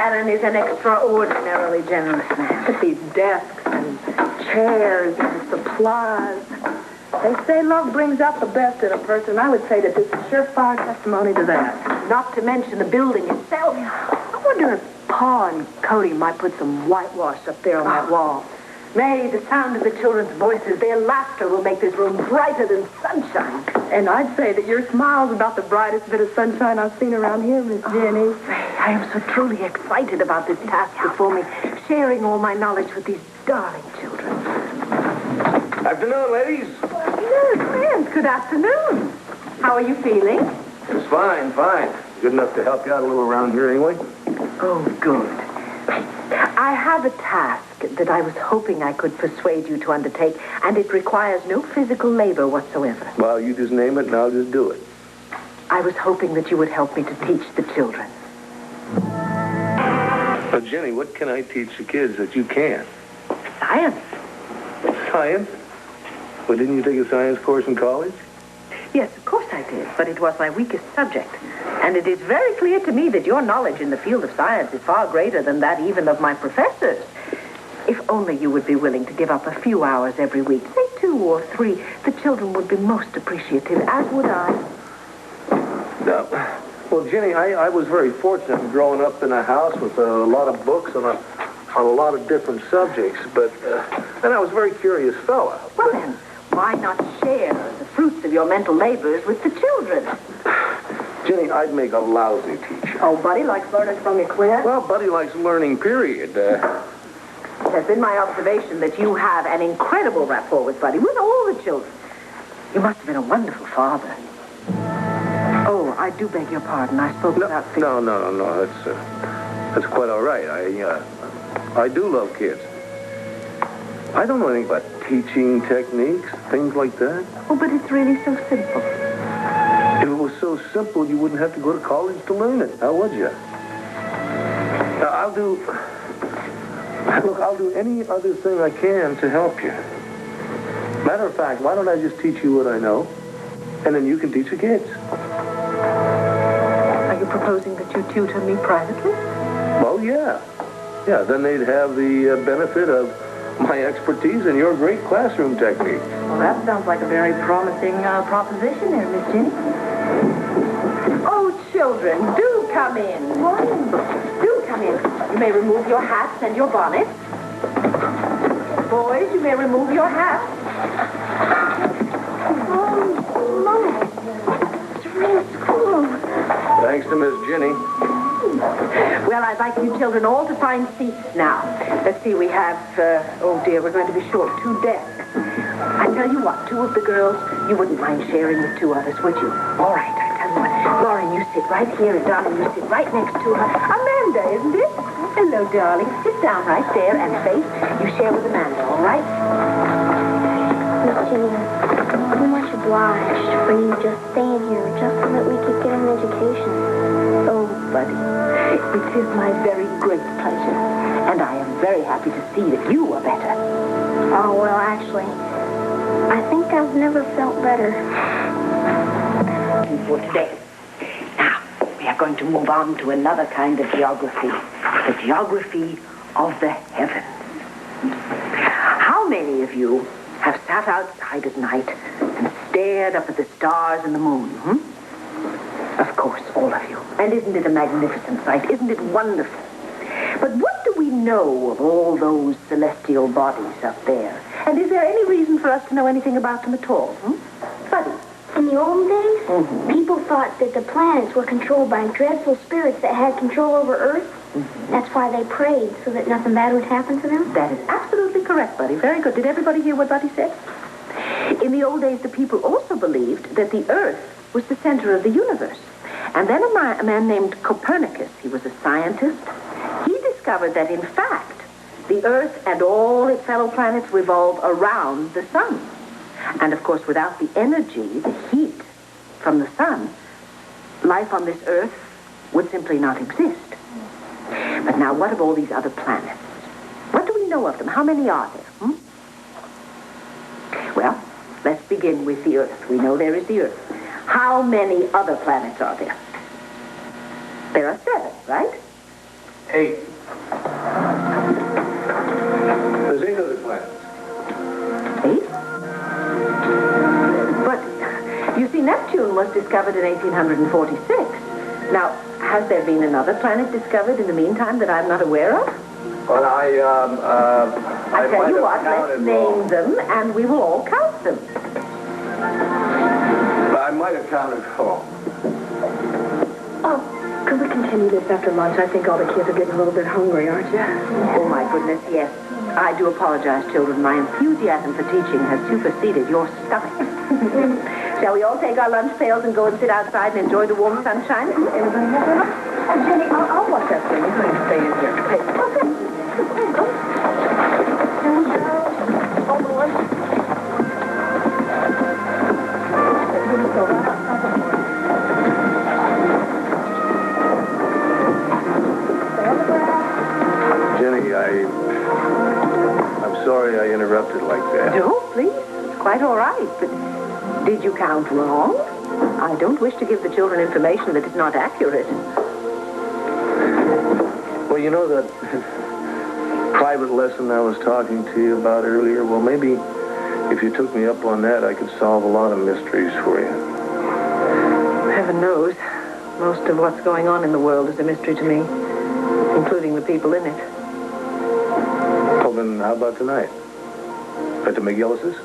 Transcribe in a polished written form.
Buchanan is an extraordinarily generous man. These desks and chairs and supplies. They say love brings out the best in a person. I would say that this is surefire testimony to that. Not to mention the building itself. I wonder if Pa and Cody might put some whitewash up there on that wall. May, the sound of the children's voices, their laughter will make this room brighter than sunshine. And I'd say that your smile's about the brightest bit of sunshine I've seen around here, Miss Jenny. May, I am so truly excited about this task before me, sharing all my knowledge with these darling children. Afternoon, ladies. Yes, friends, good afternoon. How are you feeling? It's fine. Good enough to help you out a little around here anyway. Oh, good. I have a task that I was hoping I could persuade you to undertake, and it requires no physical labor whatsoever. Well, you just name it and I'll just do it. I was hoping that you would help me to teach the children. But Jenny, what can I teach the kids that you can't? Science. Science? Well, didn't you take a science course in college? Yes, of course I did, but it was my weakest subject. And it is very clear to me that your knowledge in the field of science is far greater than that even of my professors. If only you would be willing to give up a few hours every week, say 2 or 3, the children would be most appreciative, as would I. Well, Jenny, I was very fortunate growing up in a house with a lot of books on a lot of different subjects, but and I was a very curious fella. Well, then, why not share the fruits of your mental labors with the children? Jenny, I'd make a lousy teacher. Oh, Buddy likes learning from you, Quinn. Well, Buddy likes learning, period. It has been my observation that you have an incredible rapport with Buddy, with all the children. You must have been a wonderful father. Oh, I do beg your pardon. I spoke without fear. No. That's quite all right. I do love kids. I don't know anything about teaching techniques, things like that. Oh, but it's really so simple. If it was so simple, you wouldn't have to go to college to learn it. How would you? I'll do any other thing I can to help you. Matter of fact, why don't I just teach you what I know, and then you can teach the kids. Are you proposing that you tutor me privately? Well, yeah. Yeah, then they'd have the benefit of my expertise and your great classroom technique. Well, that sounds like a very promising proposition there, Miss Jenny. Oh, children, do come in. Do come in. You may remove your hats and your bonnets. Boys, you may remove your hats. Oh, Mom. It's really cool. Thanks to Miss Jenny. Well, I'd like you children all to find seats now. Let's see, we have, oh dear, we're going to be short 2 desks. I tell you what, 2 of the girls, you wouldn't mind sharing with 2 others, would you? All right, I tell you what. Lauren, you sit right here, and darling, you sit right next to her. Amanda, isn't it? Hello, darling. Sit down right there, and Faith, you share with Amanda, all right? Miss Jenny, I'm much obliged for you just staying here just so that we could get an education. Oh, buddy, it is my very great pleasure, and I am very happy to see that you are better. Oh, well, actually, I think I've never felt better. For today. Now, we are going to move on to another kind of geography, the geography of the heavens. How many of you have sat outside at night and stared up at the stars and the moon? Of course, all of you. And isn't it a magnificent sight? Isn't it wonderful? But what do we know of all those celestial bodies up there? And is there any reason for us to know anything about them at all? Buddy? In the old days, people thought that the planets were controlled by dreadful spirits that had control over Earth. That's why they prayed, so that nothing bad would happen to them. That is absolutely correct, Buddy. Very good. Did everybody hear what Buddy said? In the old days, the people also believed that the Earth was the center of the universe. And then a man named Copernicus, he was a scientist, he discovered that, in fact, the Earth and all its fellow planets revolve around the sun. And, of course, without the energy, the heat from the sun, life on this Earth would simply not exist. But now, what of all these other planets? What do we know of them? How many are there? Well, let's begin with the Earth. We know there is the Earth. How many other planets are there? There are 7, right? 8. There's 8 other planets. 8? But, you see, Neptune was discovered in 1846. Now, has there been another planet discovered in the meantime that I'm not aware of? Well, I tell you what, let's name them, and we will all count them. I might have counted wrong. Oh, could we continue this after lunch? I think all the kids are getting a little bit hungry, aren't you? Oh, my goodness, yes. I do apologize, children. My enthusiasm for teaching has superseded your stomach. Shall we all take our lunch pails and go and sit outside and enjoy the warm sunshine? Everybody have their lunch? Jenny, I'll watch that thing. You're going to stay in here. Hey, okay. Go. All the lunch. Go right outside the door. Stay on the ground. Jenny, I'm sorry I interrupted like that. No, please. It's quite all right. But did you count wrong? I don't wish to give the children information that is not accurate. Well, you know that private lesson I was talking to you about earlier? Well, maybe if you took me up on that, I could solve a lot of mysteries for you. Heaven knows. Most of what's going on in the world is a mystery to me, including the people in it. Well, then how about tonight? At the McGillis's?